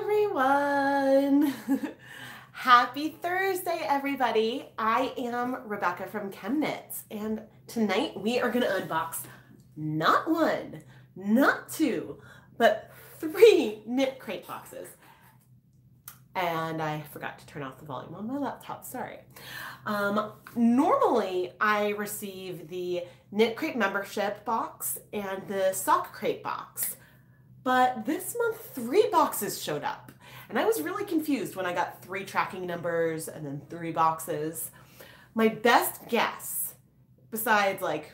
everyone. Happy Thursday, everybody. I am Rebecca from KnitCrates, and tonight we are going to unbox not one, not two, but 3 KnitCrate boxes. And I forgot to turn off the volume on my laptop, sorry. Normally I receive the KnitCrate membership box and the sock crate box. But this month, 3 boxes showed up. And I was really confused when I got 3 tracking numbers and then 3 boxes. My best guess, besides like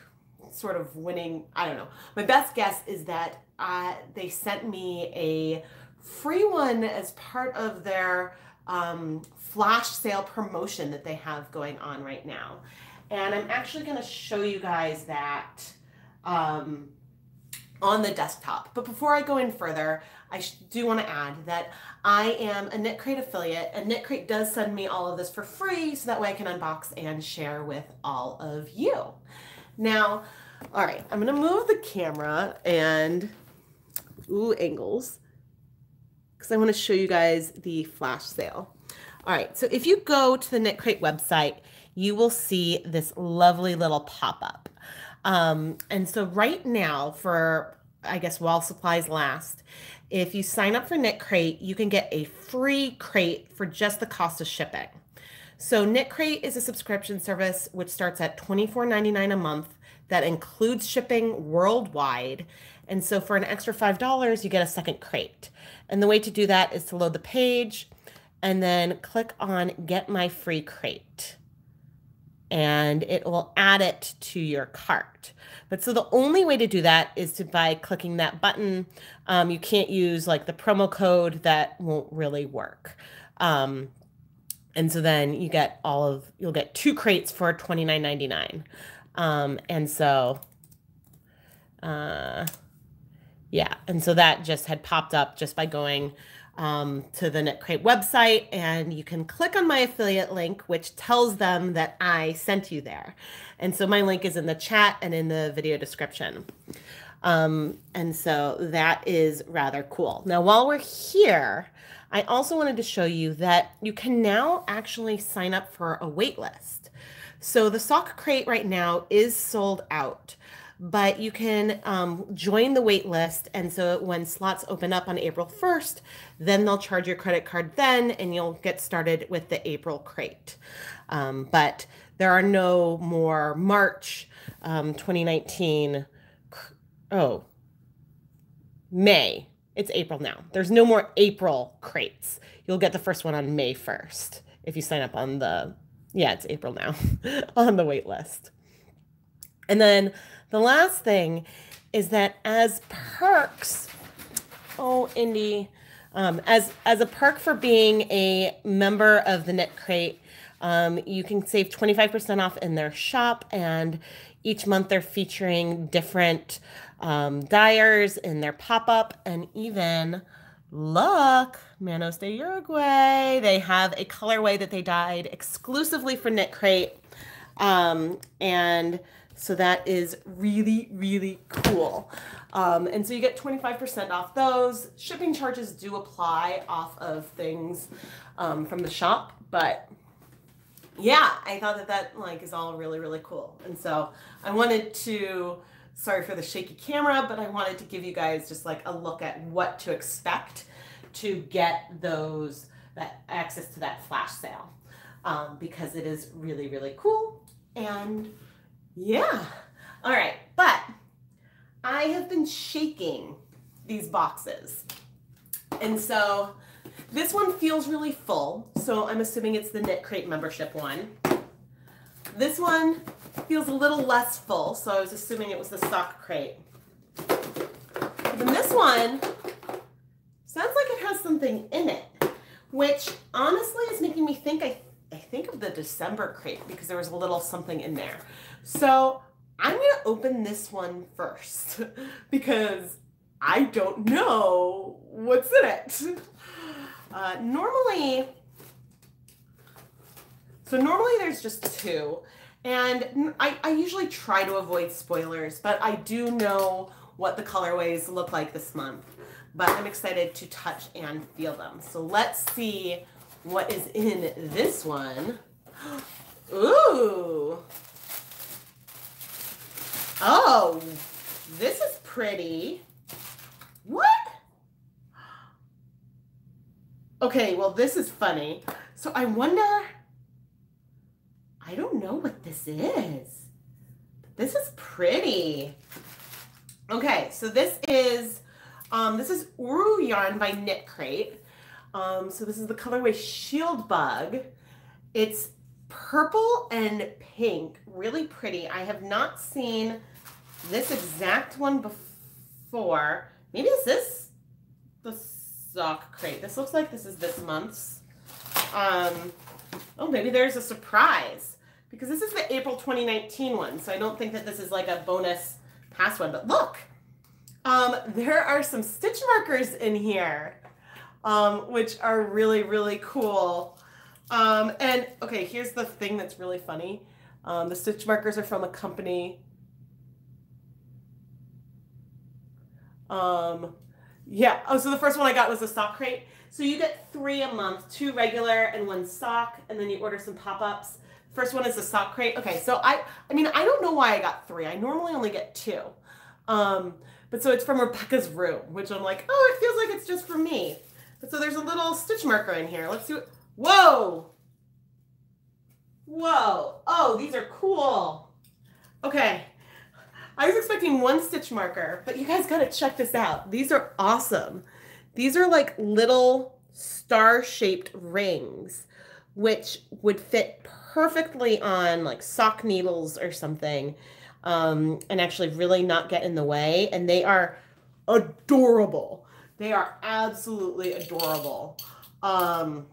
sort of winning, I don't know, my best guess is that they sent me a free one as part of their flash sale promotion that they have going on right now. And I'm actually going to show you guys that on the desktop. But before I go in further, I do want to add that I am a KnitCrate affiliate, and KnitCrate does send me all of this for free so that way I can unbox and share with all of you. Now, all right, I'm going to move the camera and, angles, because I want to show you guys the flash sale. All right, so if you go to the KnitCrate website, you will see this lovely little pop-up. And so right now, for, I guess, while supplies last, if you sign up for KnitCrate, you can get a free crate for just the cost of shipping. So KnitCrate is a subscription service which starts at $24.99 a month that includes shipping worldwide. And so for an extra $5, you get a second crate. And the way to do that is to load the page and then click on Get My Free Crate. And it will add it to your cart. But so the only way to do that is by clicking that button. You can't use like the promo code, that won't really work. And so then you get you'll get 2 crates for $29.99. And so, yeah, and so that just had popped up just by going to the KnitCrate website, and you can click on my affiliate link, which tells them that I sent you there. And so my link is in the chat and in the video description. And so that is rather cool. Now, while we're here, I also wanted to show you that you can now actually sign up for a wait list. So the sock crate right now is sold out, but you can join the wait list. And so when slots open up on April 1st, then they'll charge your credit card then, and you'll get started with the April crate. But there are no more March 2019, May. It's April now. There's no more April crates. You'll get the first one on May 1st if you sign up on the, yeah, it's April now, on the wait list. And then the last thing is that as perks, Indy, as a perk for being a member of the KnitCrate, you can save 25% off in their shop, and each month they're featuring different dyers in their pop-up, and even, look, Manos de Uruguay, they have a colorway that they dyed exclusively for KnitCrate, and so that is really, really cool. And so you get 25% off those. Shipping charges do apply off of things from the shop, but yeah, I thought that like is all really, really cool. And so I wanted to, sorry for the shaky camera, but I wanted to give you guys just like a look at what to expect to get that access to that flash sale, because it is really, really cool. And yeah, all right, but I have been shaking these boxes, and so this one feels really full, so I'm assuming it's the KnitCrate membership one. This one feels a little less full, so I was assuming it was the sock crate. But then this one sounds like it has something in it, which honestly is making me think I think of the December crate, because there was a little something in there. So I'm going to open this one first because I don't know what's in it. Normally there's just 2, and I usually try to avoid spoilers, but I do know what the colorways look like this month. but I'm excited to touch and feel them. So let's see what is in this one. Ooh. Oh, this is pretty. What? Okay, well, this is funny. So I wonder, I don't know what this is. This is pretty. Okay, so this is Uru yarn by KnitCrate. So this is the colorway Shield Bug. It's purple and pink, really pretty. I have not seen this exact one before. Maybe is this the sock crate? This looks like this is this month's. Oh, maybe there's a surprise because this is the April 2019 one. So I don't think that this is like a bonus past one, but look, there are some stitch markers in here, which are really, really cool. And okay, here's the thing that's really funny. The stitch markers are from a company. Yeah. Oh, so the first one I got was a sock crate. So you get 3 a month, 2 regular and 1 sock, and then you order some pop-ups. First one is the sock crate. Okay, so I mean, I don't know why I got 3. I normally only get 2. But so it's from Rebecca's room, which I'm like, oh, it feels like it's just for me. But so there's a little stitch marker in here. Let's see what, whoa. Whoa. Oh, these are cool. Okay. I was expecting 1 stitch marker, but you guys got to check this out. These are awesome. These are like little star-shaped rings, which would fit perfectly on like sock needles or something, and actually really not get in the way. And they are adorable. They are absolutely adorable. And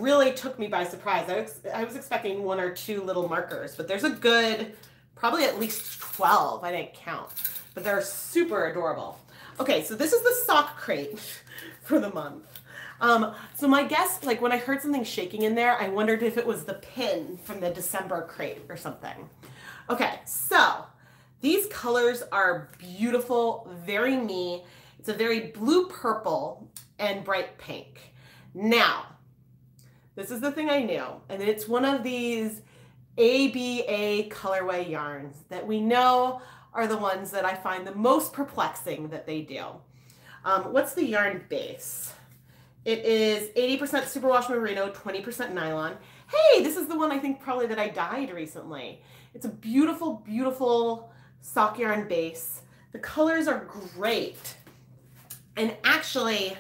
really took me by surprise. I was expecting 1 or 2 little markers, but there's a good, probably at least 12. I didn't count, but they're super adorable. Okay, so this is the sock crate for the month. So my guess, like when I heard something shaking in there, I wondered if it was the pin from the December crate or something. Okay, so these colors are beautiful, very me. It's a very blue purple and bright pink. Now, this is the thing I knew, and it's one of these ABA colorway yarns that we know are the ones that I find the most perplexing that they do. What's the yarn base? It is 80% superwash merino, 20% nylon. Hey, this is the one I think probably that I dyed recently. It's a beautiful, beautiful sock yarn base. The colors are great. And actually,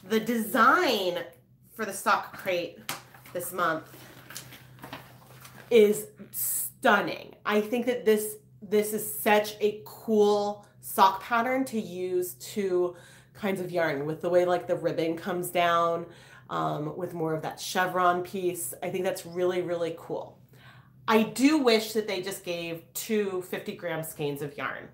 the design for the sock crate this month is stunning. I think that this is such a cool sock pattern to use to kinds of yarn with the way like the ribbon comes down with more of that chevron piece. I think that's really, really cool. I do wish that they just gave 2 50-gram skeins of yarn.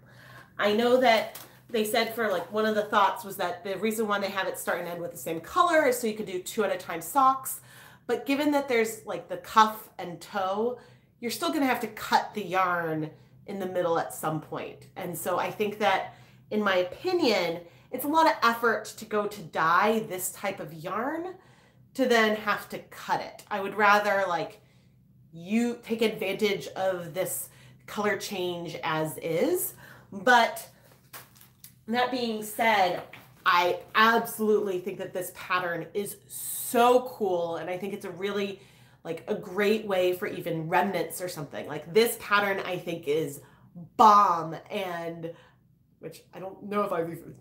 I know that they said for like one of the thoughts was that the reason why they have it start and end with the same color is so you could do 2 at a time socks. But given that there's like the cuff and toe, you're still gonna have to cut the yarn in the middle at some point. And so I think that, in my opinion, it's a lot of effort to go to dye this type of yarn to then have to cut it. I would rather like you take advantage of this color change as is. But that being said, I absolutely think that this pattern is so cool, and I think it's a really like a great way for even remnants or something. Like this pattern I think is bomb, and which I don't know if I've even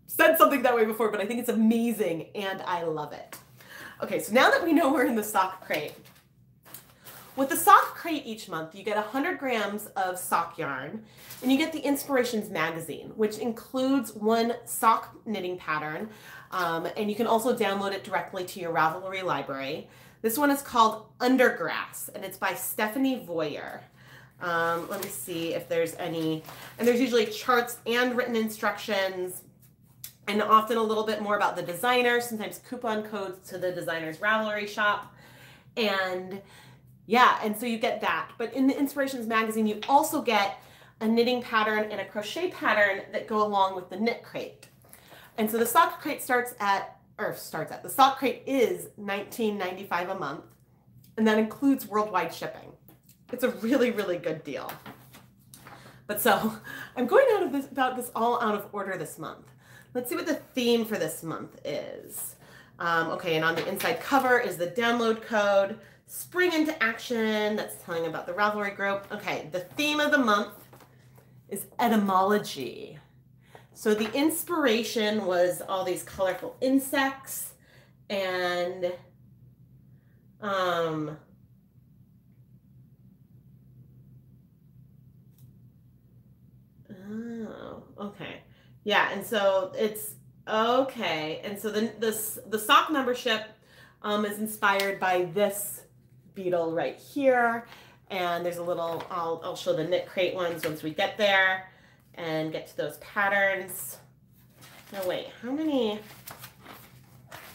said something that way before, but I think it's amazing and I love it. Okay, so now that we know we're in the sock crate, with the sock crate each month, you get 100 grams of sock yarn, and you get the Inspirations magazine, which includes 1 sock knitting pattern, and you can also download it directly to your Ravelry library. This one is called Undergrass, and it's by Stephanie Voyer. Let me see if there's any, and there's usually charts and written instructions, and often a little bit more about the designer, sometimes coupon codes to the designer's Ravelry shop, and yeah, and so you get that. But in the Inspirations magazine, you also get a knitting pattern and a crochet pattern that go along with the KnitCrate. And so the sock crate the sock crate is $19.95 a month, and that includes worldwide shipping. It's a really, really good deal. But so I'm going about this all out of order this month. Let's see what the theme for this month is. Okay, and on the inside cover is the download code, Spring into Action. That's telling about the Ravelry group. Okay, the theme of the month is etymology. So the inspiration was all these colorful insects and oh, okay. Yeah, and so it's okay. And so the sock membership is inspired by this beetle right here. And there's a little, I'll show the KnitCrate ones once we get there and get to those patterns. Now wait, how many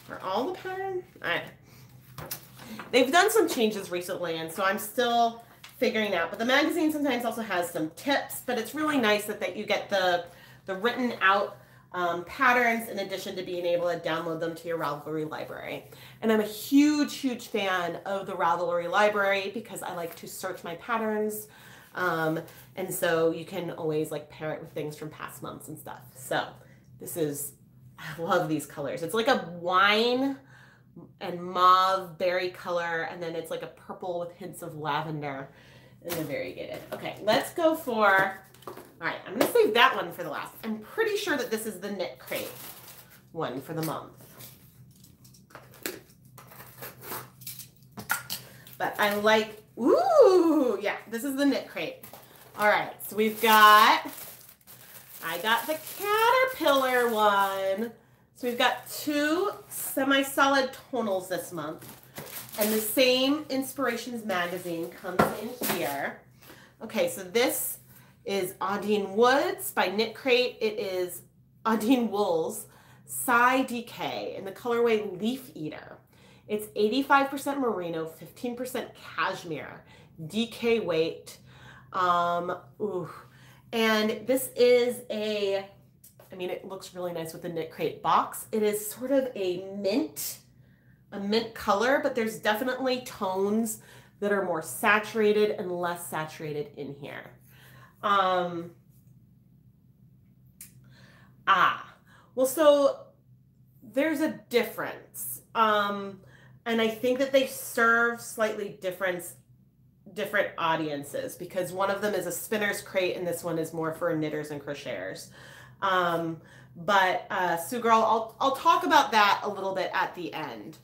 are all the patterns? They've done some changes recently, and so I'm still figuring out. But the magazine sometimes also has some tips, but it's really nice that you get the written out patterns in addition to being able to download them to your Ravelry library. And I'm a huge, huge fan of the Ravelry library because I like to search my patterns. And so you can always like pair it with things from past months and stuff. So I love these colors. It's like a wine and mauve berry color, and then it's like a purple with hints of lavender in the variegated. Okay, let's go for, all right, I'm gonna save that one for the last. I'm pretty sure that this is the KnitCrate one for the month. But I like, ooh, yeah, this is the KnitCrate. All right, so I got the caterpillar one. So we've got 2 semi-solid tonals this month. And the same Inspirations magazine comes in here. Okay, so this is Audine Woods by KnitCrate. It is Audine Wool's Psy DK in the colorway Leaf Eater. It's 85% merino, 15% cashmere, DK weight. And this is it looks really nice with the KnitCrate box. It is sort of a mint color, but there's definitely tones that are more saturated and less saturated in here. Well, so there's a difference. And I think that they serve slightly different audiences, because one of them is a spinner's crate and this one is more for knitters and crocheters. Sue Girl, I'll talk about that a little bit at the end.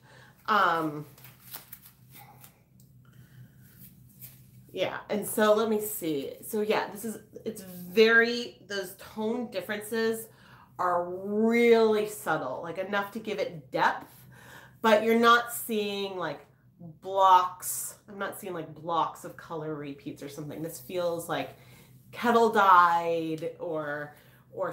Yeah, and so let me see. So yeah, those tone differences are really subtle, like enough to give it depth, but you're not seeing like blocks. I'm not seeing like blocks of color repeats or something. This feels like kettle dyed or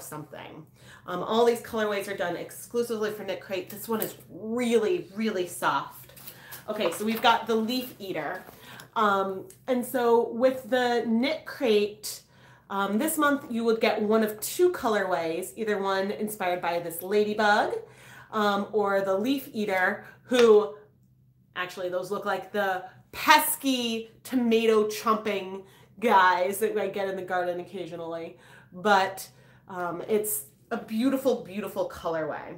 something. All these colorways are done exclusively for KnitCrate. This one is really, really soft. Okay, so we've got the Leaf Eater. And so with the KnitCrate, this month you would get one of 2 colorways, either one inspired by this ladybug, or the Leaf Eater, who actually those look like the pesky tomato chomping guys that I get in the garden occasionally. But it's a beautiful, beautiful colorway.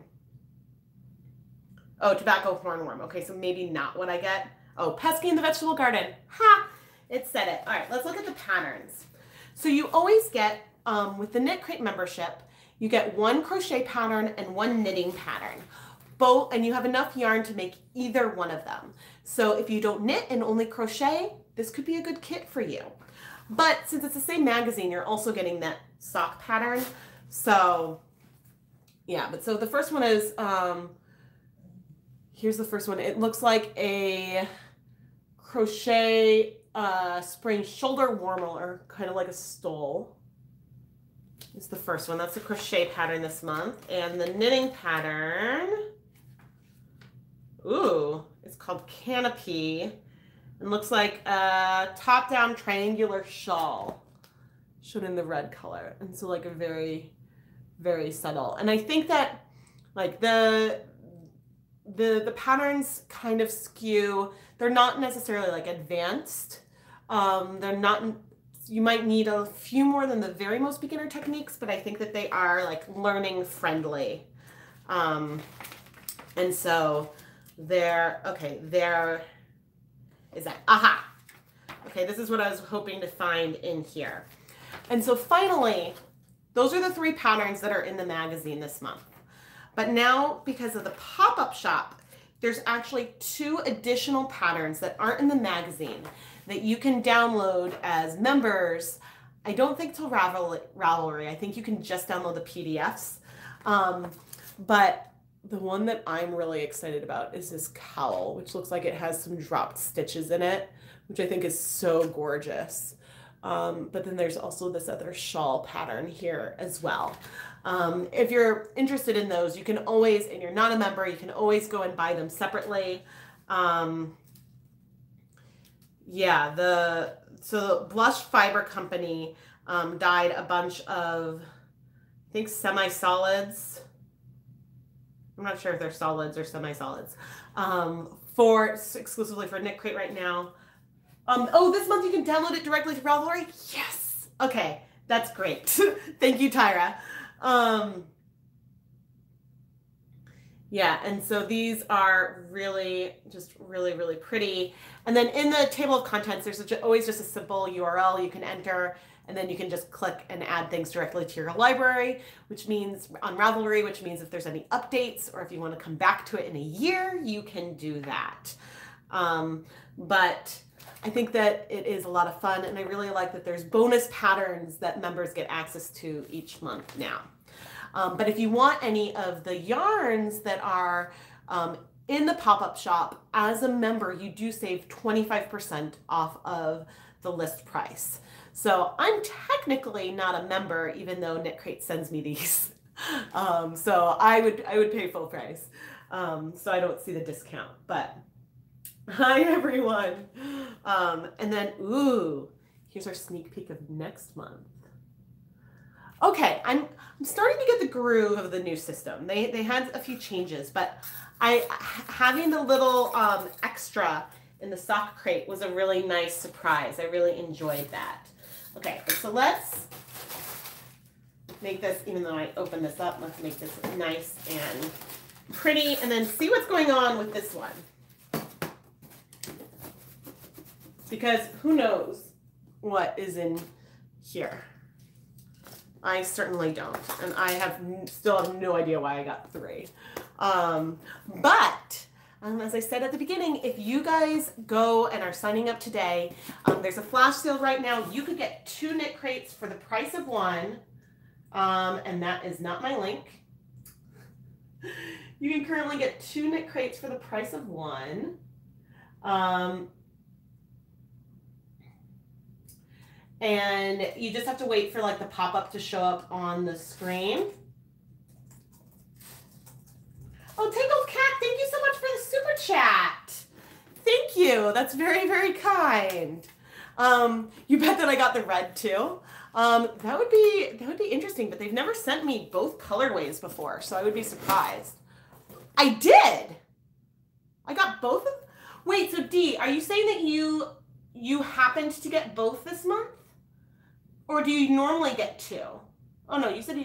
Oh, tobacco hornworm. Okay, so maybe not what I get. Oh, pesky in the vegetable garden. Ha! It said it. All right, let's look at the patterns. So you always get, with the KnitCrate membership, you get 1 crochet pattern and 1 knitting pattern. And you have enough yarn to make either one of them. So if you don't knit and only crochet, this could be a good kit for you. But since it's the same magazine, you're also getting that sock pattern. So yeah, but so the first one is, here's the first one. It looks like a crochet spring shoulder warmer, kind of like a stole. It's the first one. That's the crochet pattern this month. And the knitting pattern, ooh, it's called Canopy, and looks like a top-down triangular shawl shown in the red color. And so like a very, very subtle. And I think that Like the patterns kind of skew. They're not necessarily like advanced. They're not, you might need a few more than the very most beginner techniques, but I think that they are like learning friendly. And so there is that. Aha. Okay, this is what I was hoping to find in here. And so finally, those are the 3 patterns that are in the magazine this month. But now, because of the pop-up shop, there's actually 2 additional patterns that aren't in the magazine that you can download as members. I don't think till Ravelry. I think you can just download the PDFs. But the one that I'm really excited about is this cowl, which looks like it has some dropped stitches in it, which I think is so gorgeous. But then there's also this other shawl pattern here as well. If you're interested in those, you can always, and you're not a member, you can always go and buy them separately. Yeah, so the Blush Fiber Company dyed a bunch of, I think, semi-solids. I'm not sure if they're solids or semi-solids. Exclusively for KnitCrate right now. Oh, this month you can download it directly to Ravelry? Yes! Okay, that's great. Thank you, Tyra. Yeah, and so these are really, just really, really pretty. And then in the table of contents, there's always just a simple URL you can enter, and then you can just click and add things directly to your library, which means on Ravelry, which means if there's any updates or if you want to come back to it in a year, you can do that. But I think that it is a lot of fun, and I really like that there's bonus patterns that members get access to each month now. But if you want any of the yarns that are in the pop-up shop as a member, you do save 25% off of the list price. So I'm technically not a member, even though KnitCrate sends me these. So I would pay full price. So I don't see the discount. But hi everyone. And then ooh, here's our sneak peek of next month. Okay, I'm starting to get the groove of the new system. They had a few changes, but having the little extra in the sock crate was a really nice surprise. I really enjoyed that. Okay, so let's make this, even though I opened this up, let's make this nice and pretty, and then see what's going on with this one. Because who knows what is in here. I certainly don't, and I still have no idea why I got 3. But as I said at the beginning, if you guys go and are signing up today, there's a flash sale right now. You could get 2 KnitCrates for the price of 1, and that is not my link. You can currently get 2 KnitCrates for the price of 1. And you just have to wait for like the pop-up to show up on the screen. Oh, Tangled Cat, thank you so much for the super chat. Thank you. That's very, very kind. You bet that I got the red too. That would be interesting, but they've never sent me both colorways before, so I would be surprised. I did. I got both of them. Wait, so Dee, are you saying that you happened to get both this month? Or do you normally get 2? Oh no, you said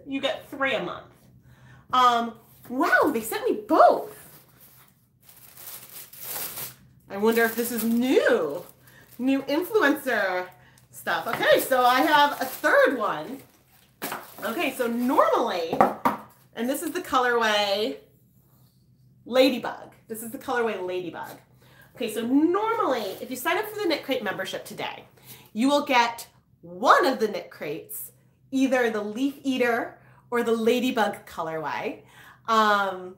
you get 3 a month. Wow, they sent me both. I wonder if this is new influencer stuff. Okay, so I have a 3rd one. Okay, so normally, and this is the colorway Ladybug. This is the colorway Ladybug. Okay, so normally, if you sign up for the KnitCrate membership today, you will get one of the KnitCrates, either the Leaf Eater or the Ladybug colorway. And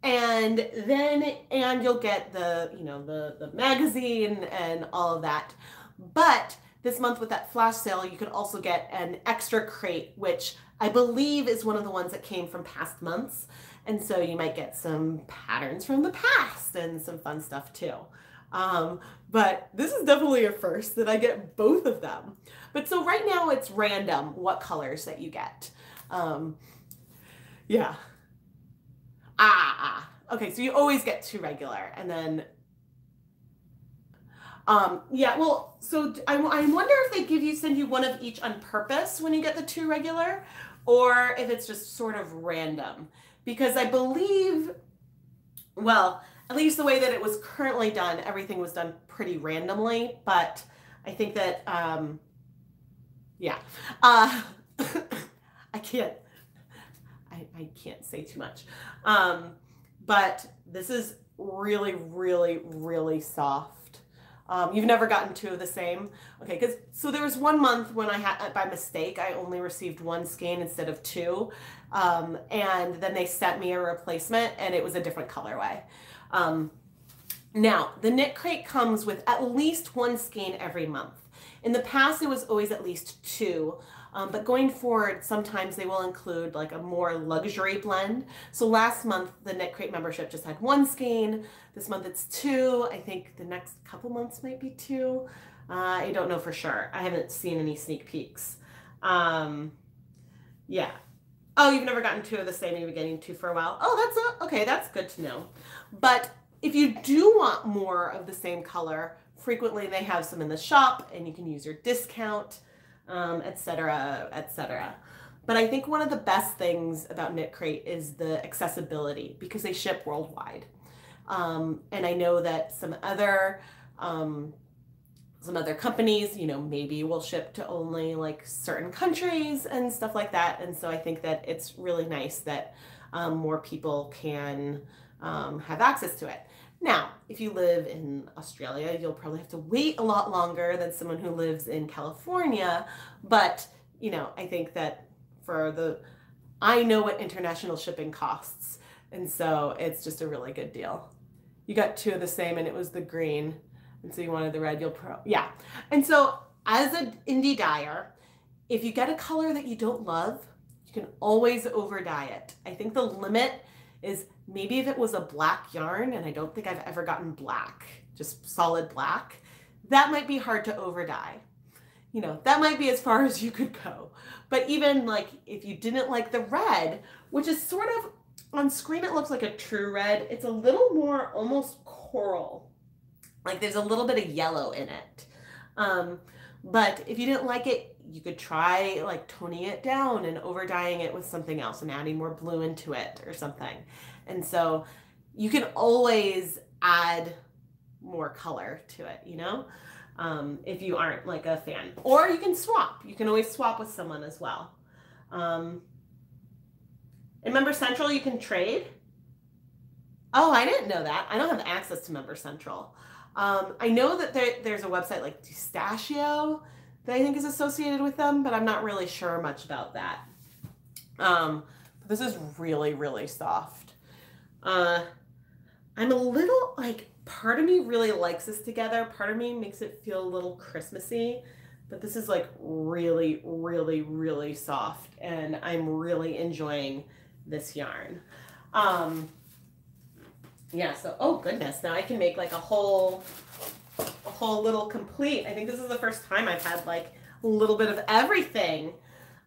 you'll get the magazine and all of that. But this month with that flash sale, you could also get an extra crate, which I believe is one of the ones that came from past months. And so you might get some patterns from the past and some fun stuff too. But this is definitely a first that I get both of them. But so right now it's random what colors that you get. Yeah. Okay, so you always get 2 regular, and then yeah, well, so I wonder if they send you one of each on purpose when you get the 2 regular, or if it's just sort of random. Because I believe, well, at least the way that it was currently done, everything was done pretty randomly, but I think that, yeah, I can't, I can't say too much. But this is really, really, really soft. You've never gotten 2 of the same? Okay, because so there was one month when I had, by mistake, I only received 1 skein instead of 2. And then they sent me a replacement and it was a different colorway. Now, the KnitCrate comes with at least 1 skein every month. In the past, it was always at least 2. But going forward, sometimes they will include like a more luxury blend. So last month, the KnitCrate membership just had 1 skein. This month it's 2. I think the next couple months might be 2. I don't know for sure. I haven't seen any sneak peeks. Yeah. Oh, you've never gotten 2 of the same, you've been getting 2 for a while. Oh, okay, that's good to know. But if you do want more of the same color, frequently they have some in the shop and you can use your discount. Etc., etc. But I think one of the best things about KnitCrate is the accessibility because they ship worldwide. And I know that some other companies, you know, maybe will ship to only like certain countries and stuff like that. And so I think that it's really nice that more people can have access to it. Now, if you live in Australia, you'll probably have to wait a lot longer than someone who lives in California. But, you know, I think that I know what international shipping costs. And so it's just a really good deal. You got 2 of the same and it was the green. And so you wanted the red, yeah. And so as an indie dyer, if you get a color that you don't love, you can always over dye it. I think the limit is maybe if it was a black yarn, and I don't think I've ever gotten black, just solid black, that might be hard to over dye. You know, that might be as far as you could go. But even like if you didn't like the red, which is sort of, on screen it looks like a true red, it's a little more almost coral. Like there's a little bit of yellow in it. But if you didn't like it, you could try like toning it down and over dyeing it with something else and adding more blue into it or something. And so you can always add more color to it, you know, if you aren't like a fan. Or you can swap. You can always swap with someone as well. In Member Central, you can trade. Oh, I didn't know that. I don't have access to Member Central. I know that there's a website like Pistachio that I think is associated with them, but I'm not really sure much about that. This is really, really soft. I'm a little like, part of me really likes this together. Part of me makes it feel a little Christmassy, but this is like really, really, really soft, and I'm really enjoying this yarn. Yeah, so, oh goodness, now I can make like a whole little complete. I think this is the first time I've had like a little bit of everything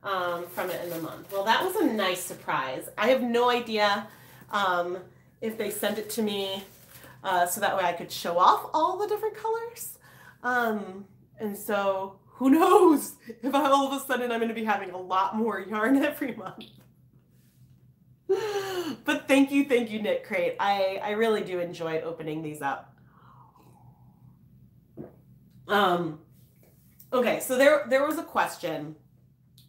from it in the month. Well, that was a nice surprise. I have no idea if they sent it to me so that way I could show off all the different colors. And so who knows if all of a sudden I'm going to be having a lot more yarn every month. But thank you, KnitCrate. I really do enjoy opening these up. Okay, so there was a question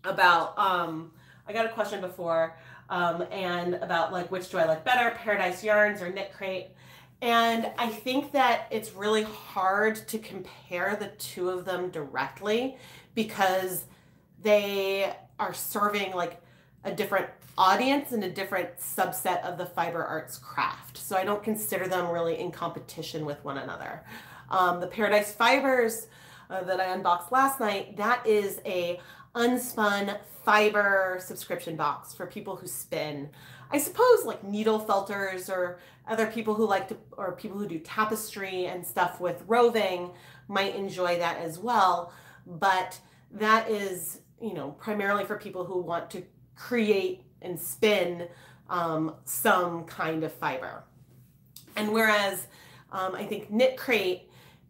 about, I got a question before, and about like, which do I like better, Paradise Yarns or KnitCrate? And I think that it's really hard to compare the 2 of them directly because they are serving like a different audience and a different subset of the fiber arts craft. So I don't consider them really in competition with one another. The Paradise Fibers that I unboxed last night, that is a unspun fiber subscription box for people who spin. I suppose like needle felters or other people who like to, or people who do tapestry and stuff with roving might enjoy that as well. But that is, you know, primarily for people who want to create and spin some kind of fiber. And whereas I think KnitCrate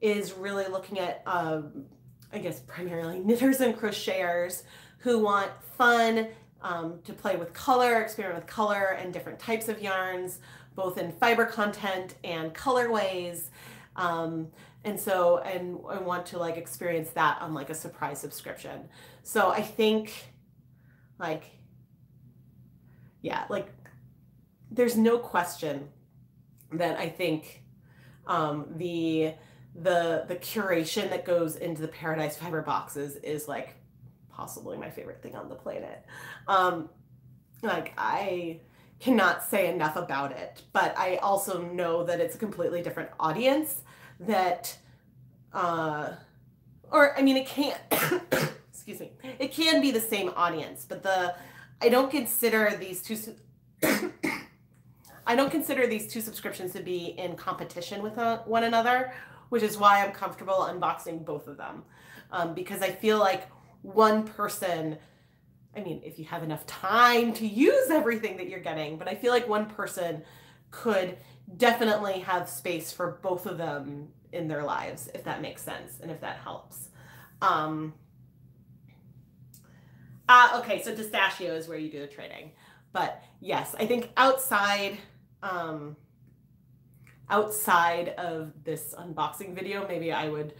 is really looking at, I guess, primarily knitters and crocheters who want fun to play with color, experiment with color and different types of yarns, both in fiber content and colorways. And so, and I want to like experience that on like a surprise subscription. So I think like, yeah, like there's no question that I think the curation that goes into the Paradise Fiber boxes is like possibly my favorite thing on the planet. Like I cannot say enough about it, but I also know that it's a completely different audience that, or I mean, it can't, excuse me, it can be the same audience, but I don't consider these two, I don't consider these two subscriptions to be in competition with one another, which is why I'm comfortable unboxing both of them. Because I feel like one person, I mean, if you have enough time to use everything that you're getting, but I feel like one person could definitely have space for both of them in their lives, if that makes sense and if that helps. Okay, so Pistachio is where you do the trading. But yes, I think outside of this unboxing video, maybe I would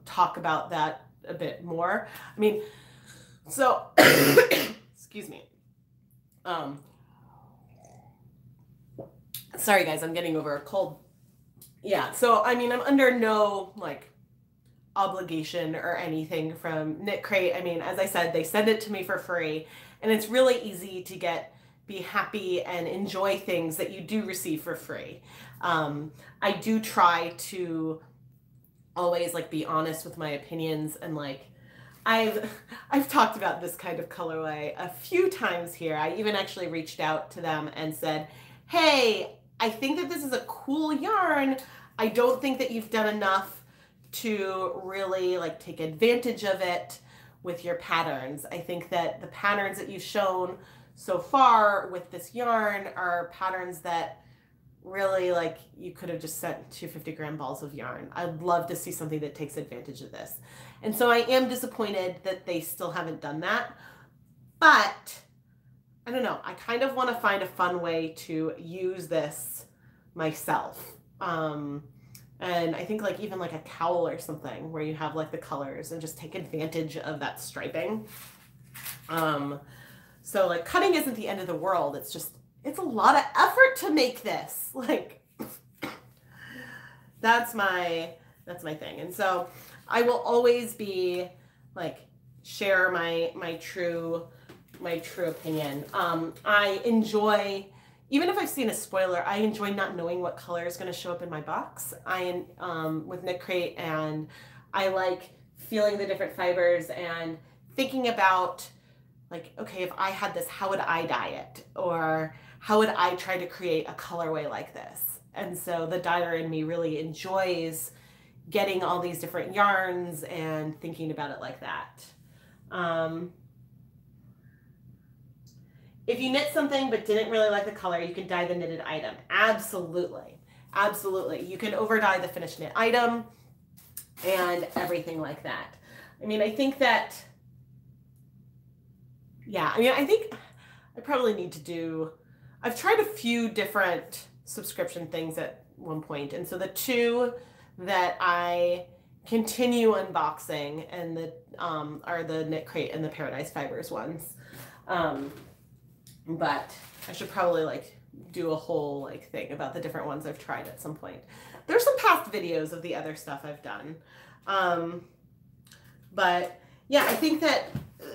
talk about that a bit more. I mean, so, excuse me. Sorry guys, I'm getting over a cold. Yeah, so I mean, I'm under no like obligation or anything from KnitCrate. I mean, as I said, they send it to me for free, and it's really easy to be happy and enjoy things that you do receive for free. I do try to always like be honest with my opinions, and like I've talked about this kind of colorway a few times here. I even actually reached out to them and said, hey, I think that this is a cool yarn. I don't think that you've done enough to really like take advantage of it with your patterns. I think that the patterns that you've shown so far with this yarn are patterns that really like you could have just sent 250-gram balls of yarn. I'd love to see something that takes advantage of this. And so I am disappointed that they still haven't done that, but I don't know. I kind of want to find a fun way to use this myself. And I think like even like a cowl or something where you have like the colors and just take advantage of that striping. So like cutting isn't the end of the world. It's just, it's a lot of effort to make this. Like that's my thing. And so I will always be like share my true opinion. I enjoy, even if I've seen a spoiler, I enjoy not knowing what color is going to show up in my box. With KnitCrate, and I like feeling the different fibers and thinking about like, okay, if I had this, how would I dye it? Or how would I try to create a colorway like this? And so the dyer in me really enjoys getting all these different yarns and thinking about it like that. If you knit something but didn't really like the color, you can dye the knitted item. Absolutely. Absolutely. You can over dye the finished knit item and everything like that. I mean, I think that, yeah, I mean, I think I probably need to do, I've tried a few different subscription things at one point. And so the two that I continue unboxing and are the KnitCrate and the Paradise Fibers ones. But I should probably like do a whole like thing about the different ones I've tried at some point. There's some past videos of the other stuff I've done. But yeah, I think that,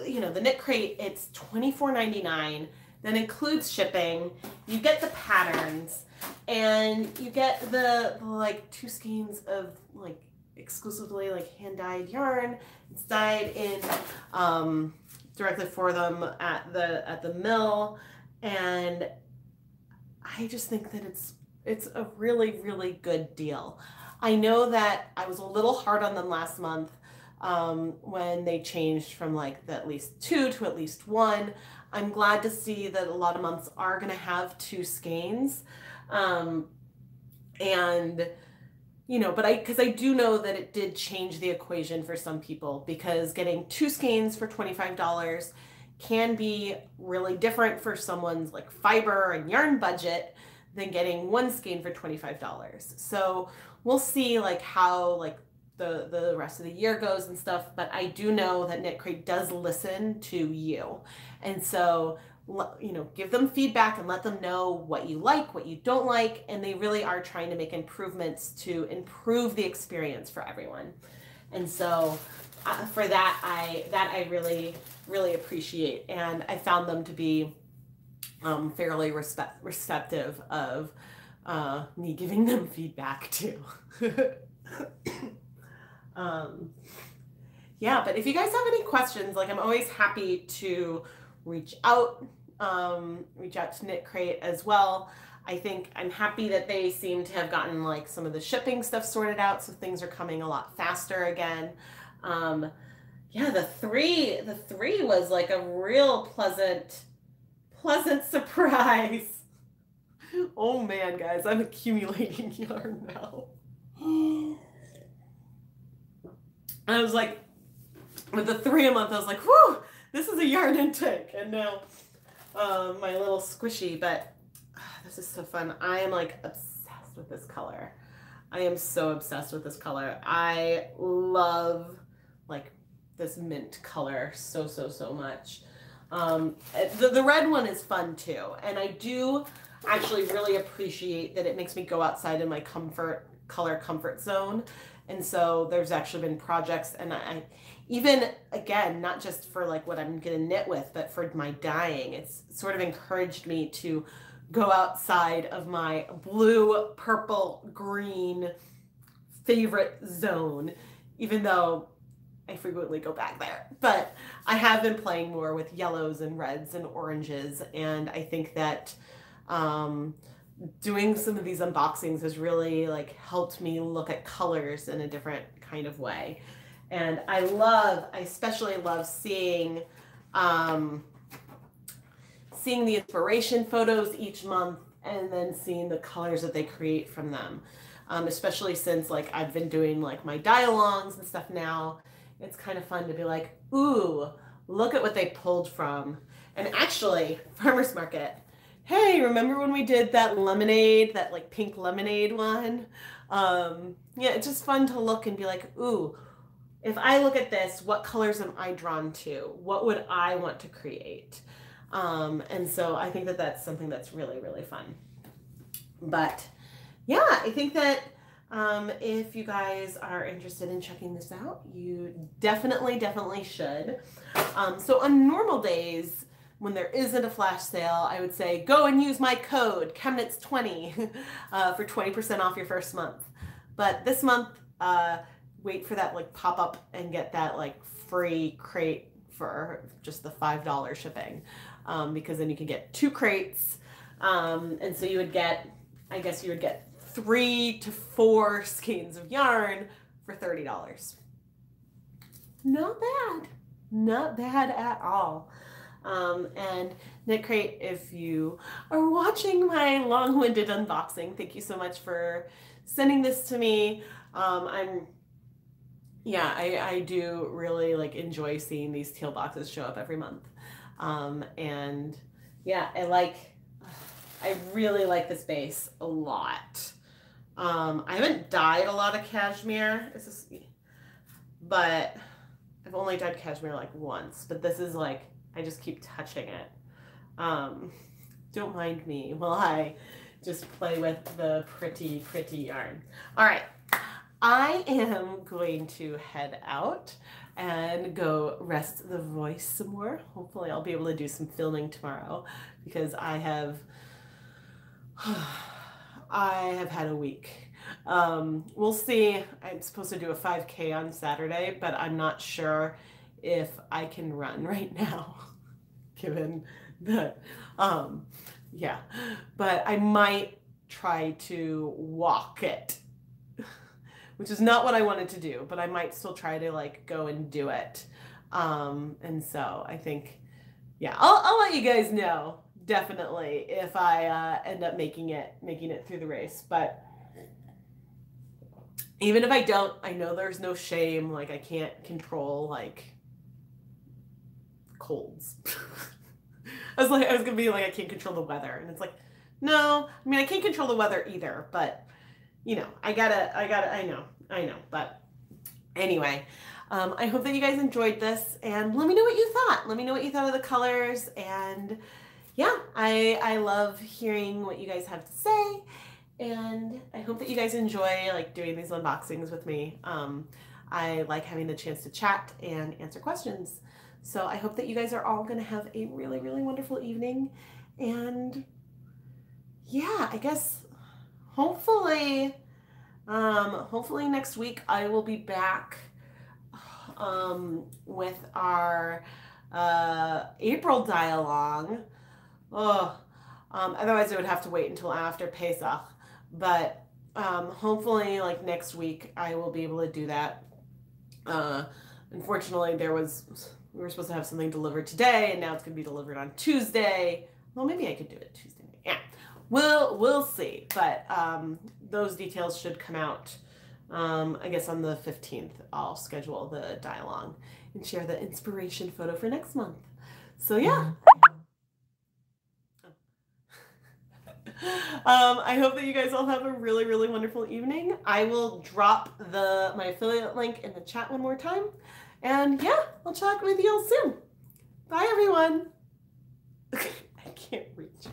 you know, the KnitCrate, it's $24.99. That includes shipping. You get the patterns and you get the like 2 skeins of like exclusively like hand dyed yarn. It's dyed in directly for them at the mill, and I just think that it's a really, really good deal. I know that I was a little hard on them last month when they changed from like the at least 2 to at least 1. I'm glad to see that a lot of months are going to have 2 skeins. And, you know, but because I do know that it did change the equation for some people, because getting 2 skeins for $25 can be really different for someone's like fiber and yarn budget than getting 1 skein for $25. So we'll see like how like the rest of the year goes and stuff, but I do know that KnitCrate does listen to you. And so, you know, give them feedback and let them know what you like, what you don't like, and they really are trying to make improvements to improve the experience for everyone. And so for that I really appreciate, and I found them to be fairly receptive of me giving them feedback too. Yeah, but if you guys have any questions, like I'm always happy to reach out to KnitCrate as well. I think I'm happy that they seem to have gotten like some of the shipping stuff sorted out, so things are coming a lot faster again. Yeah, the three was like a real pleasant surprise. Oh man, guys, I'm accumulating yarn now. I was like, with the 3 a month, I was like, whew, this is a yarn intake. And now my little squishy, but this is so fun. I am like obsessed with this color. I am so obsessed with this color. I love like this mint color so much. The red one is fun too. And I do actually really appreciate that it makes me go outside in my color comfort zone. And so there's actually been projects, and I even, again, not just for like what I'm gonna knit with, but for my dyeing, it's sort of encouraged me to go outside of my blue, purple, green favorite zone, even though I frequently go back there. But I have been playing more with yellows and reds and oranges, and I think that doing some of these unboxings has really like helped me look at colors in a different kind of way. And I especially love seeing the inspiration photos each month, and then seeing the colors that they create from them. Especially since like I've been doing like my dye-alongs and stuff now. It's kind of fun to be like, ooh, look at what they pulled from. And actually, farmer's market, hey, remember when we did that lemonade, that like pink lemonade one? Yeah, it's just fun to look and be like, ooh, if I look at this, what colors am I drawn to? What would I want to create? And so I think that that's something that's really fun. But yeah, I think that if you guys are interested in checking this out, you definitely should. So on normal days, when there isn't a flash sale, I would say go and use my code ChemKnits20 for 20% off your first month. But this month, wait for that like pop up and get that like free crate for just the $5 shipping, because then you can get 2 crates, and so you would get, I guess you would get 3 to 4 skeins of yarn for $30. Not bad at all. And KnitCrate, if you are watching my long-winded unboxing, thank you so much for sending this to me. I do really like enjoy seeing these teal boxes show up every month. And yeah, I really like this base a lot. I haven't dyed a lot of cashmere, but I've only dyed cashmere like once, but this is like, I just keep touching it. Don't mind me while I just play with the pretty yarn. All right, I am going to head out and go rest the voice some more. Hopefully I'll be able to do some filming tomorrow, because I have had a week. We'll see. I'm supposed to do a 5K on Saturday, but I'm not sure if I can run right now, given that, yeah, but I might try to walk it, which is not what I wanted to do, but I might still try to like go and do it. And so I think, yeah, I'll let you guys know definitely if I end up making it through the race. But Even if I don't, I know there's no shame. Like, I can't control, like, colds. I was gonna be like, I can't control the weather. And it's like, no, I mean, I can't control the weather either, but, you know, I know. But anyway, I hope that you guys enjoyed this, and let me know what you thought. Let me know what you thought of the colors, and yeah, I love hearing what you guys have to say, and I hope that you guys enjoy like doing these unboxings with me. I like having the chance to chat and answer questions. So I hope that you guys are all going to have a really, really wonderful evening, and yeah, I guess hopefully next week I will be back with our April dialogue. Oh, otherwise I would have to wait until after Pesach. But hopefully, like next week, I will be able to do that. Unfortunately, we were supposed to have something delivered today, and now it's going to be delivered on Tuesday. Well, maybe I could do it Tuesday. Yeah, we'll see. But those details should come out. I guess on the 15th, I'll schedule the dialogue and share the inspiration photo for next month. So yeah. I hope that you guys all have a really, really wonderful evening. I will drop my affiliate link in the chat one more time. And yeah, I'll chat with you all soon. Bye, everyone. I can't reach.